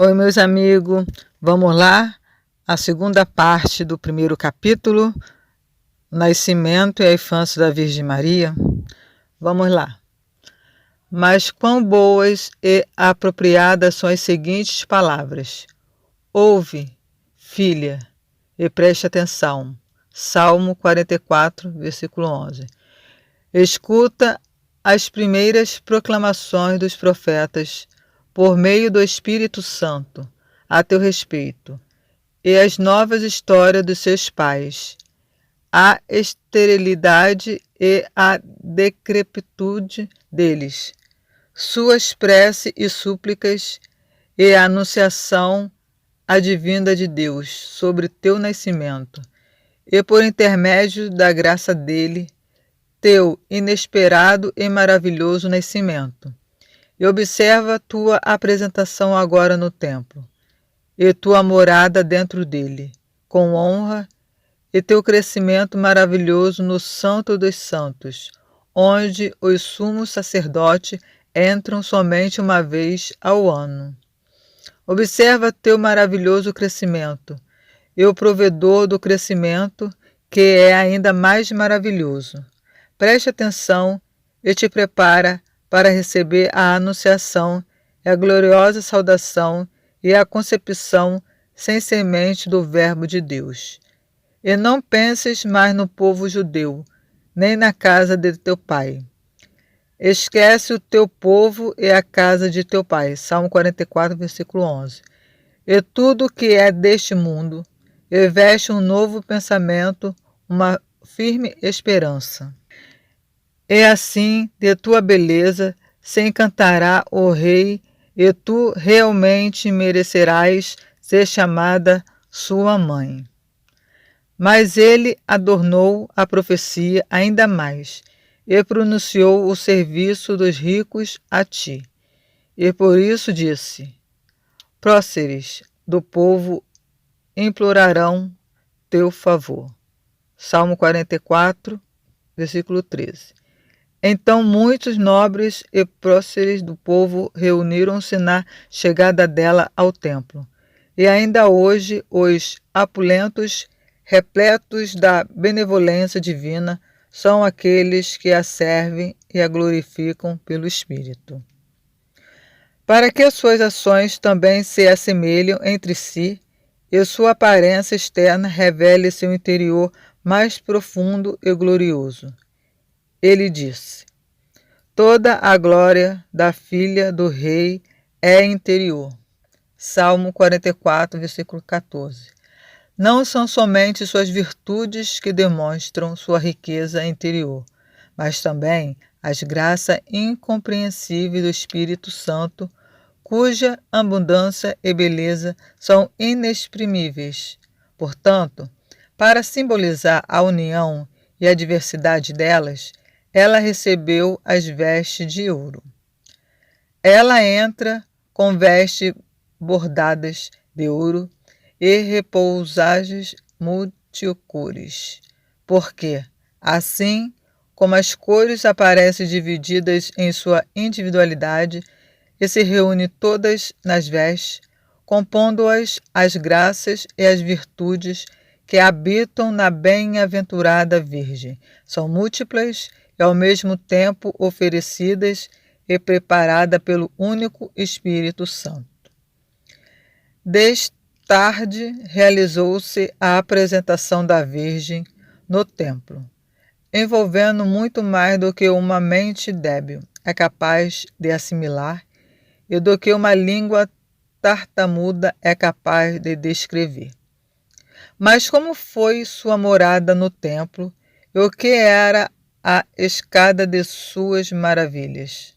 Oi, meus amigos, vamos lá? A segunda parte do primeiro capítulo, Nascimento e a Infância da Virgem Maria. Vamos lá. Mas quão boas e apropriadas são as seguintes palavras. Ouve, filha, e preste atenção. Salmo 44, versículo 11. Escuta as primeiras proclamações dos profetas por meio do Espírito Santo a teu respeito, e as novas histórias dos seus pais, a esterilidade e a decrepitude deles, suas preces e súplicas e a anunciação advinda de Deus sobre teu nascimento, e por intermédio da graça dele, teu inesperado e maravilhoso nascimento. E observa tua apresentação agora no templo, e tua morada dentro dele, com honra, e teu crescimento maravilhoso no Santo dos Santos, onde os sumos sacerdotes entram somente uma vez ao ano. Observa teu maravilhoso crescimento, e o provedor do crescimento, que é ainda mais maravilhoso. Preste atenção e te prepara para receber a anunciação e a gloriosa saudação e a concepção sem semente do Verbo de Deus. E não penses mais no povo judeu, nem na casa de teu pai. Esquece o teu povo e a casa de teu pai. Salmo 44, versículo 11. E tudo que é deste mundo, e veste um novo pensamento, uma firme esperança. E assim, de tua beleza, se encantará o rei, e tu realmente merecerás ser chamada sua mãe. Mas ele adornou a profecia ainda mais, e pronunciou o serviço dos ricos a ti. E por isso disse, próceres do povo implorarão teu favor. Salmo 44, versículo 13. Então muitos nobres e próceres do povo reuniram-se na chegada dela ao templo. E ainda hoje os apulentos, repletos da benevolência divina, são aqueles que a servem e a glorificam pelo Espírito. Para que suas ações também se assemelhem entre si, e sua aparência externa revele seu interior mais profundo e glorioso. Ele disse, toda a glória da filha do rei é interior. Salmo 44, versículo 14. Não são somente suas virtudes que demonstram sua riqueza interior, mas também as graças incompreensíveis do Espírito Santo, cuja abundância e beleza são inexprimíveis. Portanto, para simbolizar a união e a diversidade delas, ela recebeu as vestes de ouro. Ela entra com vestes bordadas de ouro e repousagens multicores, porque, assim como as cores aparecem divididas em sua individualidade e se reúnem todas nas vestes, compondo-as as graças e as virtudes que habitam na bem-aventurada Virgem, são múltiplas e ao mesmo tempo oferecidas e preparadas pelo único Espírito Santo. Desde tarde realizou-se a apresentação da Virgem no templo, envolvendo muito mais do que uma mente débil é capaz de assimilar e do que uma língua tartamuda é capaz de descrever. Mas como foi sua morada no templo e o que era a escada de suas maravilhas?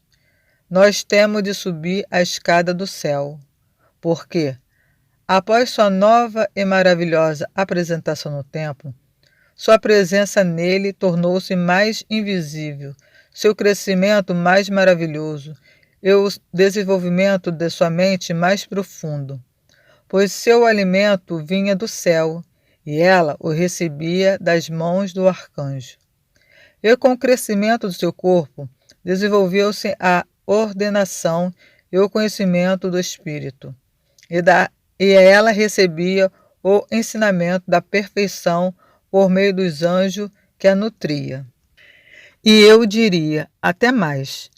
Nós temos de subir a escada do céu, porque, após sua nova e maravilhosa apresentação no templo, sua presença nele tornou-se mais invisível, seu crescimento mais maravilhoso e o desenvolvimento de sua mente mais profundo, pois seu alimento vinha do céu e ela o recebia das mãos do arcanjo. E com o crescimento do seu corpo, desenvolveu-se a ordenação e o conhecimento do Espírito. e ela recebia o ensinamento da perfeição por meio dos anjos que a nutria. E eu diria até mais: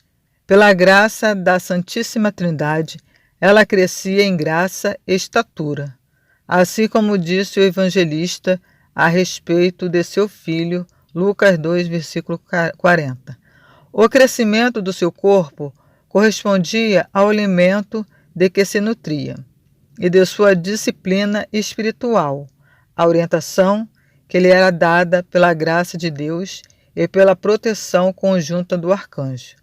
pela graça da Santíssima Trindade, ela crescia em graça e estatura, assim como disse o evangelista a respeito de seu filho, Lucas 2, versículo 40. O crescimento do seu corpo correspondia ao alimento de que se nutria e de sua disciplina espiritual, a orientação que lhe era dada pela graça de Deus e pela proteção conjunta do arcanjo,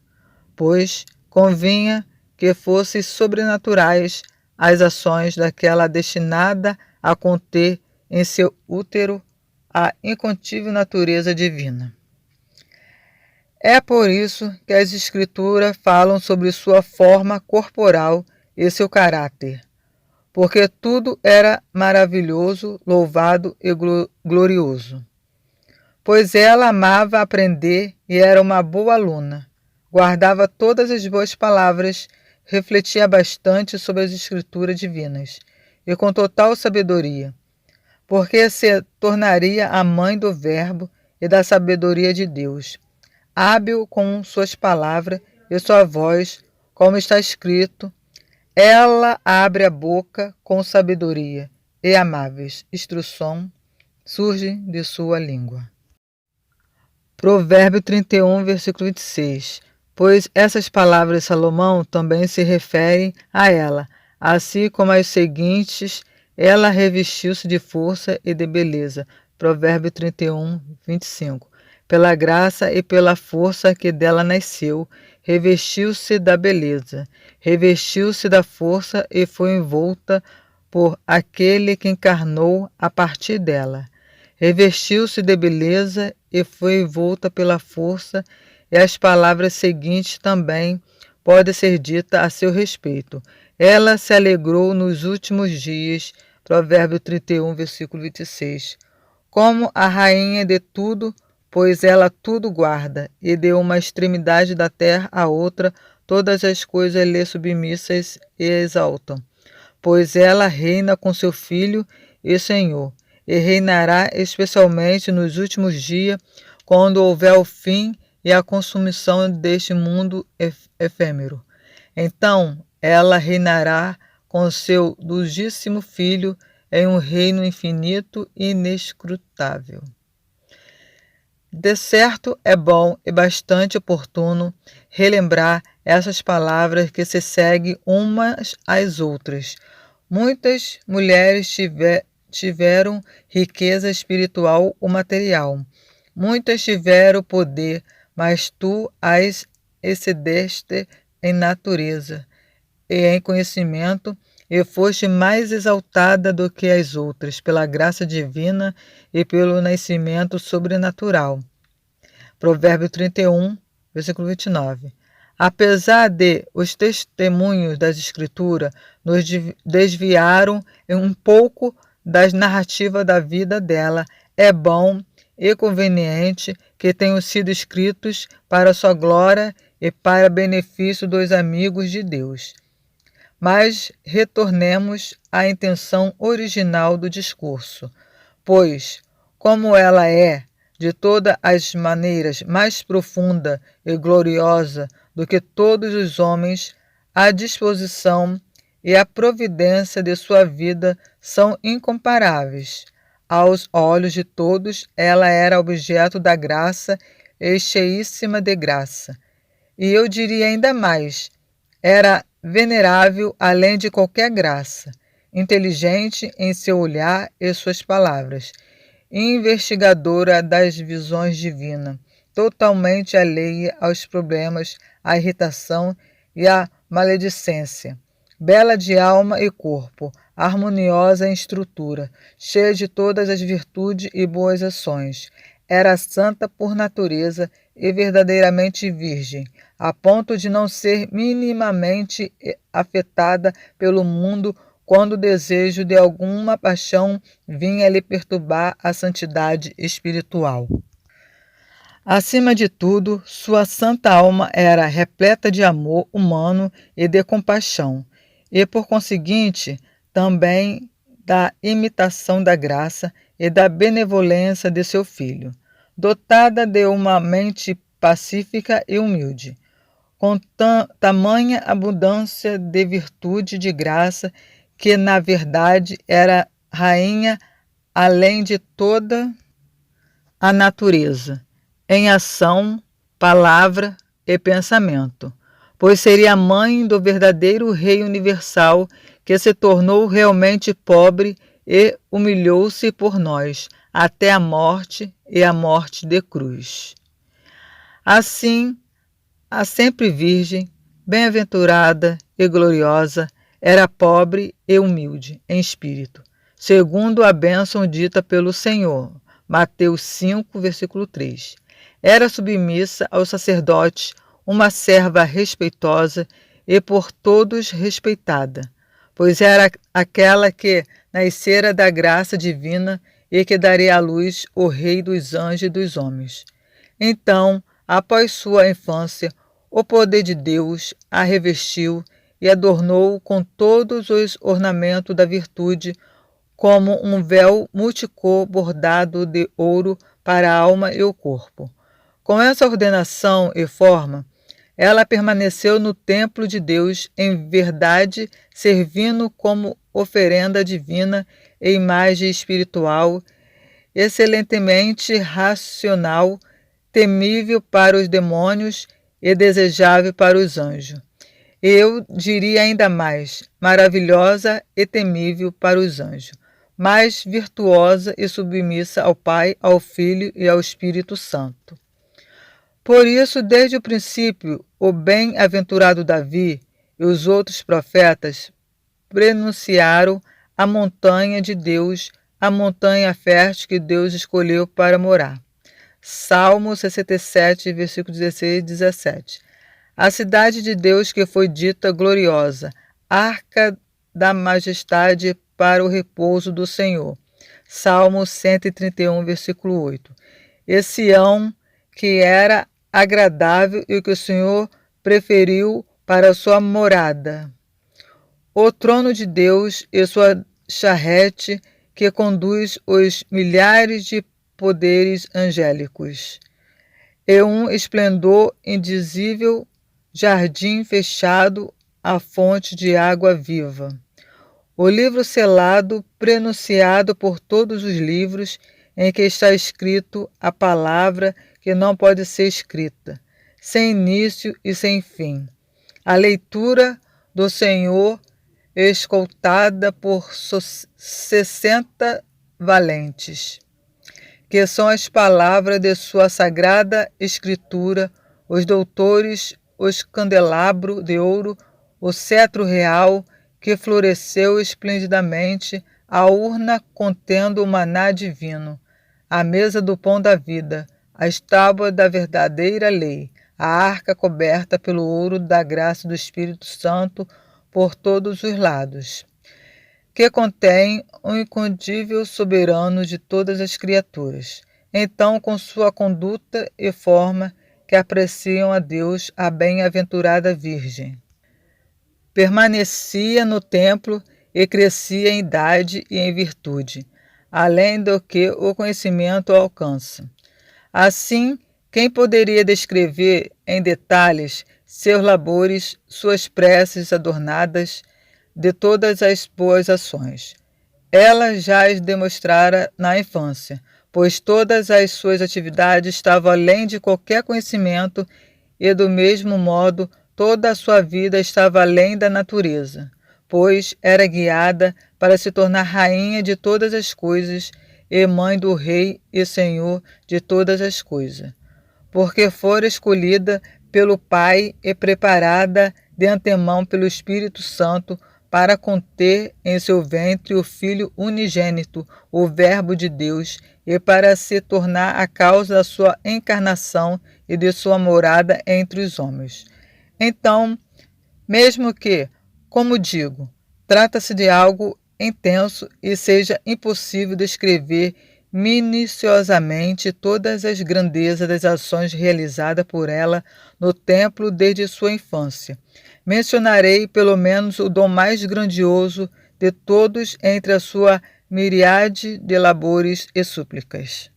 pois convinha que fossem sobrenaturais as ações daquela destinada a conter em seu útero a incontível natureza divina. É por isso que as Escrituras falam sobre sua forma corporal e seu caráter, porque tudo era maravilhoso, louvado e glorioso. Pois ela amava aprender e era uma boa aluna, guardava todas as boas palavras, refletia bastante sobre as Escrituras divinas, e com total sabedoria, porque se tornaria a mãe do Verbo e da sabedoria de Deus, hábil com suas palavras e sua voz, como está escrito: ela abre a boca com sabedoria e amáveis instrução surgem de sua língua. Provérbio 31, versículo 26. Pois essas palavras de Salomão também se referem a ela, assim como as seguintes: ela revestiu-se de força e de beleza. Provérbio 31, 25. Pela graça e pela força que dela nasceu, revestiu-se da beleza, revestiu-se da força e foi envolta por aquele que encarnou a partir dela. Revestiu-se de beleza e foi envolta pela força, e as palavras seguintes também podem ser ditas a seu respeito. Ela se alegrou nos últimos dias, Provérbio 31, versículo 26. Como a rainha de tudo, pois ela tudo guarda, e de uma extremidade da terra à outra, todas as coisas lhe submissas e exaltam. Pois ela reina com seu Filho e Senhor, e reinará especialmente nos últimos dias, quando houver o fim e a consumação deste mundo efêmero. Então ela reinará com seu dulcíssimo Filho em um reino infinito e inescrutável. De certo, é bom e bastante oportuno relembrar essas palavras que se seguem umas às outras. Muitas mulheres tiveram riqueza espiritual ou material. Muitas tiveram poder, mas tu as excedeste em natureza e em conhecimento, e foste mais exaltada do que as outras, pela graça divina e pelo nascimento sobrenatural. Provérbio 31, versículo 29. Apesar de os testemunhos das Escrituras nos desviaram um pouco das narrativas da vida dela, é bom e conveniente que tenham sido escritos para sua glória e para benefício dos amigos de Deus. Mas retornemos à intenção original do discurso, pois, como ela é, de todas as maneiras, mais profunda e gloriosa do que todos os homens, a disposição e a providência de sua vida são incomparáveis. Aos olhos de todos, ela era objeto da graça e cheíssima de graça. E eu diria ainda mais, era venerável além de qualquer graça, inteligente em seu olhar e suas palavras, investigadora das visões divinas, totalmente alheia aos problemas, à irritação e à maledicência, bela de alma e corpo, harmoniosa em estrutura, cheia de todas as virtudes e boas ações. Era santa por natureza e verdadeiramente virgem, a ponto de não ser minimamente afetada pelo mundo quando o desejo de alguma paixão vinha lhe perturbar a santidade espiritual. Acima de tudo, sua santa alma era repleta de amor humano e de compaixão, e por conseguinte, também da imitação da graça e da benevolência de seu filho, dotada de uma mente pacífica e humilde, com tamanha abundância de virtude e de graça, que na verdade era rainha além de toda a natureza, em ação, palavra e pensamento, pois seria a mãe do verdadeiro Rei universal, que se tornou realmente pobre e humilhou-se por nós, até a morte e a morte de cruz. Assim, a sempre Virgem, bem-aventurada e gloriosa, era pobre e humilde em espírito, segundo a bênção dita pelo Senhor. Mateus 5, versículo 3. Era submissa ao sacerdote, uma serva respeitosa e por todos respeitada, pois era aquela que nascera da graça divina e que daria à luz o Rei dos anjos e dos homens. Então, após sua infância, o poder de Deus a revestiu e adornou com todos os ornamentos da virtude, como um véu multicor bordado de ouro para a alma e o corpo. Com essa ordenação e forma, ela permaneceu no templo de Deus em verdade, servindo como oferenda divina e imagem espiritual, excelentemente racional, temível para os demônios e desejável para os anjos. Eu diria ainda mais, maravilhosa e temível para os anjos, mais virtuosa e submissa ao Pai, ao Filho e ao Espírito Santo. Por isso, desde o princípio, o bem-aventurado Davi e os outros profetas prenunciaram a montanha de Deus, a montanha fértil que Deus escolheu para morar. Salmo 67, versículos 16 e 17. A cidade de Deus que foi dita gloriosa, arca da majestade para o repouso do Senhor. Salmo 131, versículo 8. E Sião, que era agradável e que o Senhor preferiu para a sua morada. O trono de Deus e sua charrete que conduz os milhares de poderes angélicos. E um esplendor indizível, jardim fechado, a fonte de água viva. O livro selado, prenunciado por todos os livros, em que está escrito a palavra que não pode ser escrita, sem início e sem fim. A leitura do Senhor, escoltada por 60 valentes, que são as palavras de sua sagrada escritura, os doutores, os candelabros de ouro, o cetro real, que floresceu esplendidamente, a urna contendo o maná divino, a mesa do pão da vida, as tábuas da verdadeira lei, a arca coberta pelo ouro da graça do Espírito Santo por todos os lados, que contém o incontível soberano de todas as criaturas. Então, com sua conduta e forma, que apreciam a Deus, a bem-aventurada Virgem permanecia no templo e crescia em idade e em virtude, além do que o conhecimento alcança. Assim, quem poderia descrever em detalhes seus labores, suas preces adornadas de todas as boas ações? Ela já as demonstrara na infância, pois todas as suas atividades estavam além de qualquer conhecimento e, do mesmo modo, toda a sua vida estava além da natureza, pois era guiada para se tornar rainha de todas as coisas e mãe do Rei e Senhor de todas as coisas, porque fora escolhida pelo Pai e preparada de antemão pelo Espírito Santo para conter em seu ventre o Filho unigênito, o Verbo de Deus, e para se tornar a causa da sua encarnação e de sua morada entre os homens. Então, mesmo que, como digo, trata-se de algo intenso e seja impossível descrever minuciosamente todas as grandezas das ações realizadas por ela no templo desde sua infância, mencionarei pelo menos o dom mais grandioso de todos entre a sua miríade de labores e súplicas.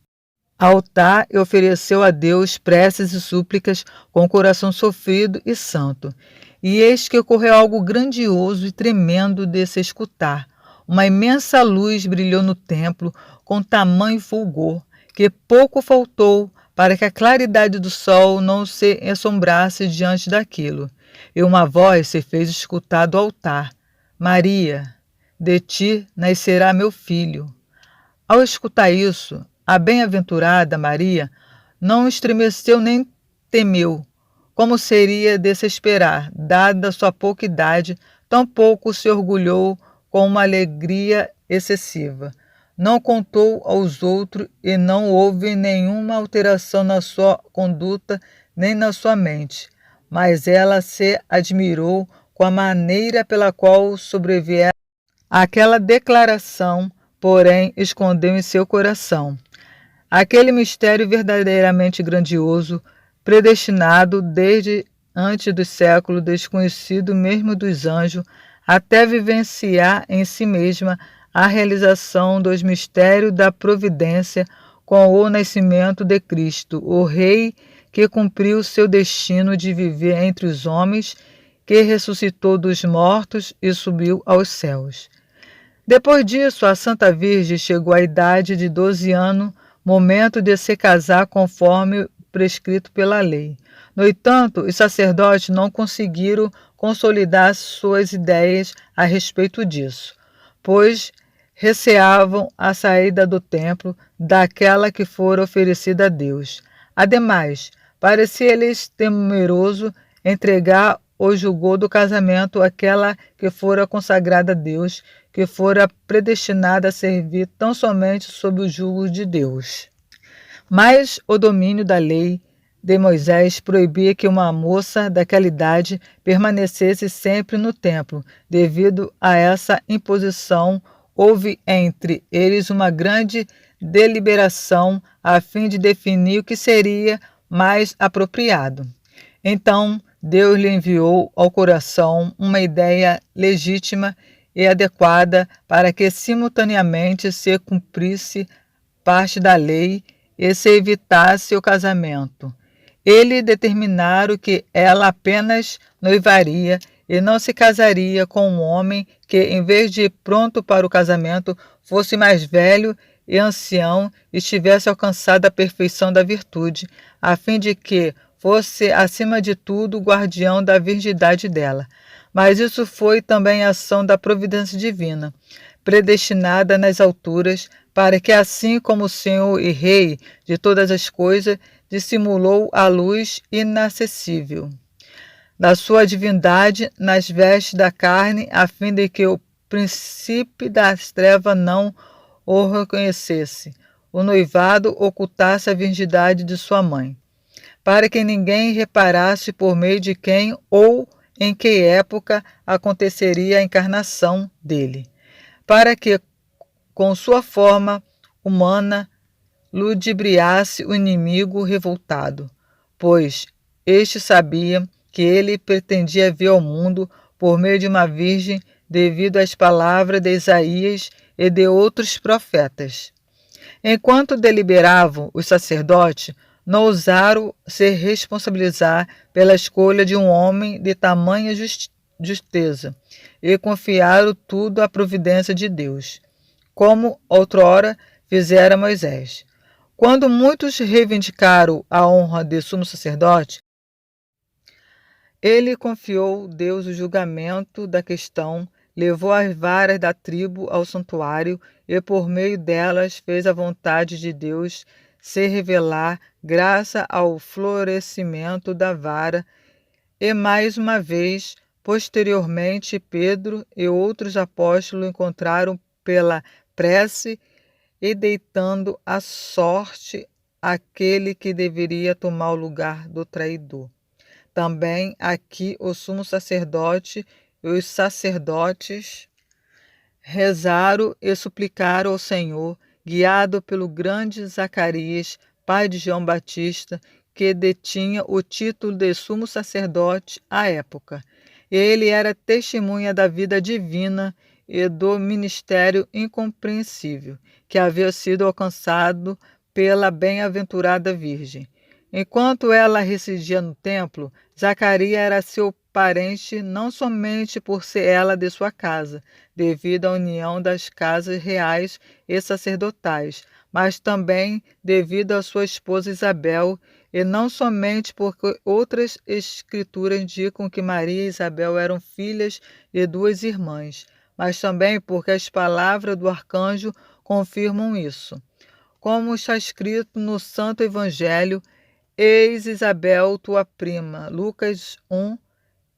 Altar e ofereceu a Deus preces e súplicas com o coração sofrido e santo. E eis que ocorreu algo grandioso e tremendo de se escutar. Uma imensa luz brilhou no templo com tamanho fulgor, que pouco faltou para que a claridade do sol não se ensombrasse diante daquilo. E uma voz se fez escutar do altar: Maria, de ti nascerá meu filho. Ao escutar isso, a bem-aventurada Maria não estremeceu nem temeu, como seria de se esperar, dada sua pouca idade, tampouco se orgulhou com uma alegria excessiva. Não contou aos outros e não houve nenhuma alteração na sua conduta nem na sua mente, mas ela se admirou com a maneira pela qual sobreviera aquela declaração, porém escondeu em seu coração aquele mistério verdadeiramente grandioso, predestinado desde antes do século, desconhecido mesmo dos anjos, até vivenciar em si mesma a realização dos mistérios da providência com o nascimento de Cristo, o Rei que cumpriu seu destino de viver entre os homens, que ressuscitou dos mortos e subiu aos céus. Depois disso, a Santa Virgem chegou à idade de 12 anos, momento de se casar conforme prescrito pela lei. No entanto, os sacerdotes não conseguiram consolidar suas ideias a respeito disso, pois receavam a saída do templo daquela que fora oferecida a Deus. Ademais, parecia-lhes temeroso entregar o julgo do casamento àquela que fora consagrada a Deus, que fora predestinada a servir tão somente sob o jugo de Deus. Mas o domínio da lei de Moisés proibia que uma moça daquela idade permanecesse sempre no templo. Devido a essa imposição, houve entre eles uma grande deliberação a fim de definir o que seria mais apropriado. Então, Deus lhe enviou ao coração uma ideia legítima e adequada para que simultaneamente se cumprisse parte da lei e se evitasse o casamento. Ele determinaram que ela apenas noivaria e não se casaria com um homem que, em vez de pronto para o casamento, fosse mais velho e ancião e tivesse alcançado a perfeição da virtude, a fim de que fosse, acima de tudo, o guardião da virgindade dela. Mas isso foi também a ação da providência divina, predestinada nas alturas, para que, assim como o Senhor e Rei de todas as coisas, dissimulou a luz inacessível da sua divindade nas vestes da carne, a fim de que o princípio das trevas não o reconhecesse, o noivado ocultasse a virgindade de sua mãe, para que ninguém reparasse por meio de quem ou em que época aconteceria a encarnação dele, para que, com sua forma humana, ludibriasse o inimigo revoltado, pois este sabia que ele pretendia vir ao mundo por meio de uma virgem devido às palavras de Isaías e de outros profetas. Enquanto deliberavam, os sacerdotes não ousaram se responsabilizar pela escolha de um homem de tamanha justeza e confiaram tudo à providência de Deus, como outrora fizera Moisés. Quando muitos reivindicaram a honra de sumo sacerdote, ele confiou a Deus o julgamento da questão, levou as varas da tribo ao santuário e por meio delas fez a vontade de Deus se revelar graças ao florescimento da vara. E mais uma vez, posteriormente, Pedro e outros apóstolos encontraram pela prece e deitando à sorte aquele que deveria tomar o lugar do traidor. Também aqui o sumo sacerdote e os sacerdotes rezaram e suplicaram ao Senhor, guiado pelo grande Zacarias, pai de João Batista, que detinha o título de sumo sacerdote à época. Ele era testemunha da vida divina e do ministério incompreensível, que havia sido alcançado pela bem-aventurada Virgem. Enquanto ela residia no templo, Zacarias era seu parente não somente por ser ela de sua casa, devido à união das casas reais e sacerdotais, mas também devido à sua esposa Isabel, e não somente porque outras escrituras indicam que Maria e Isabel eram filhas de duas irmãs, mas também porque as palavras do arcanjo confirmam isso. Como está escrito no Santo Evangelho: Eis Isabel, tua prima. Lucas 1,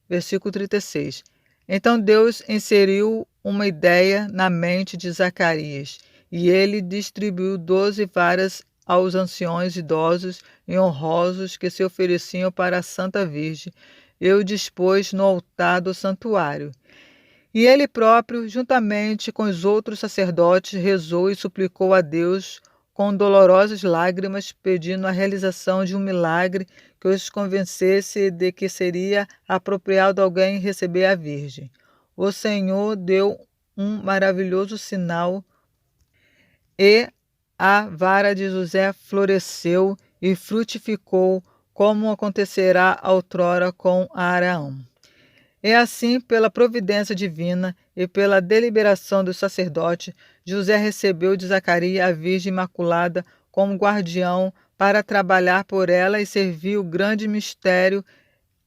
versículo 36. Então Deus inseriu uma ideia na mente de Zacarias, e ele distribuiu 12 varas aos anciões idosos e honrosos que se ofereciam para a Santa Virgem, e o dispôs no altar do santuário. E ele próprio, juntamente com os outros sacerdotes, rezou e suplicou a Deus com dolorosas lágrimas, pedindo a realização de um milagre que os convencesse de que seria apropriado alguém receber a Virgem. O Senhor deu um maravilhoso sinal e a vara de José floresceu e frutificou, como acontecerá outrora com Araão. E assim, pela providência divina e pela deliberação do sacerdote, José recebeu de Zacarias a Virgem Imaculada como guardião para trabalhar por ela e servir o grande mistério,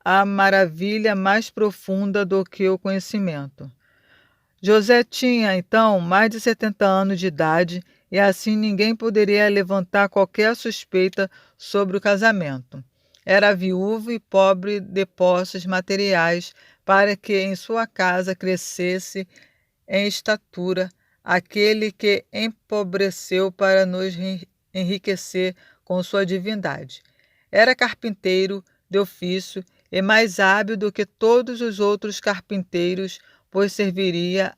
a maravilha mais profunda do que o conhecimento. José tinha, então, mais de 70 anos de idade e assim ninguém poderia levantar qualquer suspeita sobre o casamento. Era viúvo e pobre de posses materiais, para que em sua casa crescesse em estatura aquele que empobreceu para nos enriquecer com sua divindade. Era carpinteiro de ofício e mais hábil do que todos os outros carpinteiros, pois serviria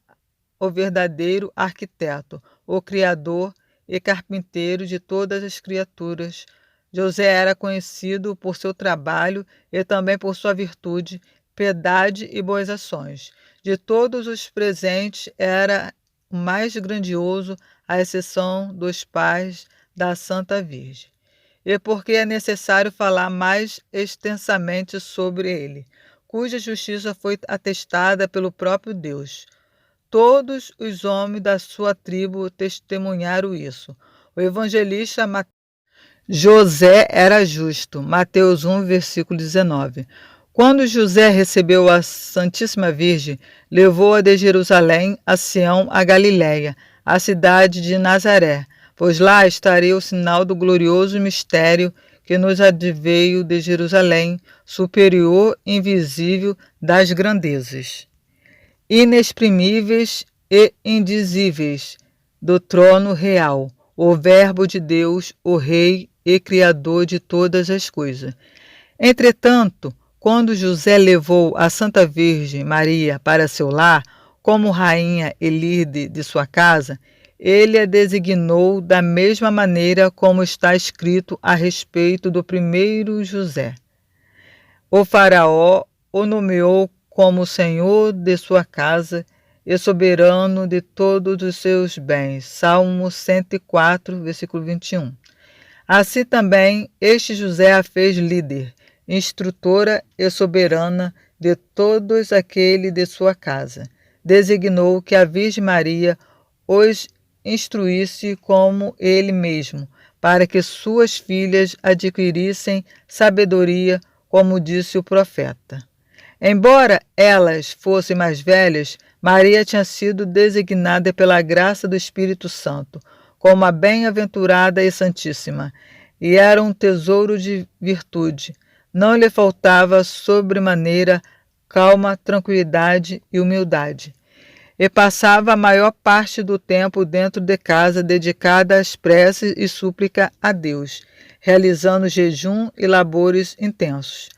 o verdadeiro arquiteto, o criador e carpinteiro de todas as criaturas. José era conhecido por seu trabalho e também por sua virtude, piedade e boas ações. De todos os presentes, era o mais grandioso, à exceção dos pais da Santa Virgem. E porque é necessário falar mais extensamente sobre ele, cuja justiça foi atestada pelo próprio Deus. Todos os homens da sua tribo testemunharam isso. O evangelista José era justo. Mateus 1, versículo 19. Quando José recebeu a Santíssima Virgem, levou-a de Jerusalém a Sião, a Galiléia, a cidade de Nazaré, pois lá estaria o sinal do glorioso mistério que nos adveio de Jerusalém, superior e invisível das grandezas, inexprimíveis e indizíveis, do trono real, o Verbo de Deus, o Rei e Criador de todas as coisas. Entretanto, quando José levou a Santa Virgem Maria para seu lar, como rainha e líder de sua casa, ele a designou da mesma maneira como está escrito a respeito do primeiro José. O faraó o nomeou como senhor de sua casa e soberano de todos os seus bens. Salmo 104, versículo 21. Assim também este José a fez líder, instrutora e soberana de todos aqueles de sua casa. Designou que a Virgem Maria os instruísse como ele mesmo, para que suas filhas adquirissem sabedoria, como disse o profeta. Embora elas fossem mais velhas, Maria tinha sido designada pela graça do Espírito Santo como a bem-aventurada e santíssima, e era um tesouro de virtude. Não lhe faltava sobremaneira calma, tranquilidade e humildade. E passava a maior parte do tempo dentro de casa dedicada às preces e súplica a Deus, realizando jejum e labores intensos.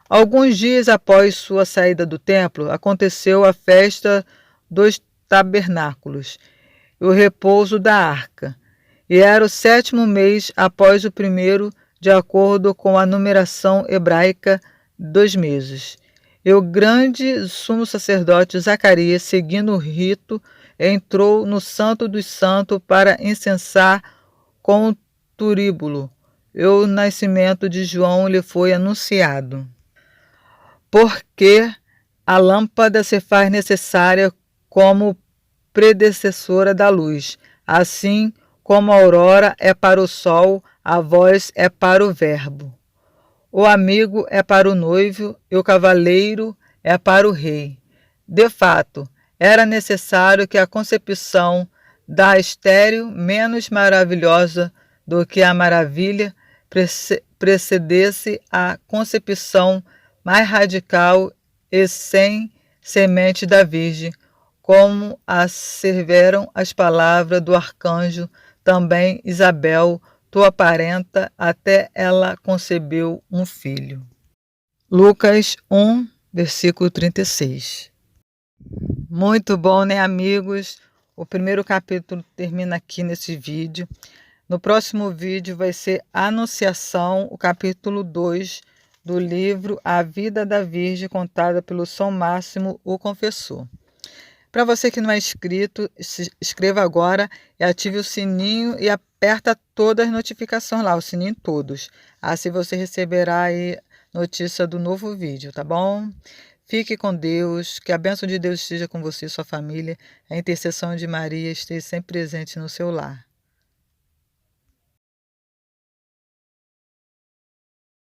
Alguns dias após sua saída do templo, aconteceu a festa dos tabernáculos e o repouso da arca, e era o 7º mês após o primeiro, de acordo com a numeração hebraica dos meses. E o grande sumo sacerdote Zacarias, seguindo o rito, entrou no Santo dos Santos para incensar com o turíbulo. E o nascimento de João lhe foi anunciado. Porque a lâmpada se faz necessária como predecessora da luz, assim como a aurora é para o sol, a voz é para o verbo. O amigo é para o noivo e o cavaleiro é para o rei. De fato, era necessário que a concepção da estéril, menos maravilhosa do que a maravilha, precedesse a concepção mais radical e sem semente da Virgem, como asseveram as palavras do arcanjo, também Isabel, tua parenta, até ela concebeu um filho. Lucas 1, versículo 36. Muito bom, né, amigos? O primeiro capítulo termina aqui nesse vídeo. No próximo vídeo vai ser a Anunciação, o capítulo 2 do livro A Vida da Virgem, contada pelo São Máximo, o Confessor. Para você que não é inscrito, se inscreva agora e ative o sininho e aperta todas as notificações lá, o sininho todos. Assim você receberá aí notícia do novo vídeo, tá bom? Fique com Deus, que a bênção de Deus esteja com você e sua família, a intercessão de Maria esteja sempre presente no seu lar.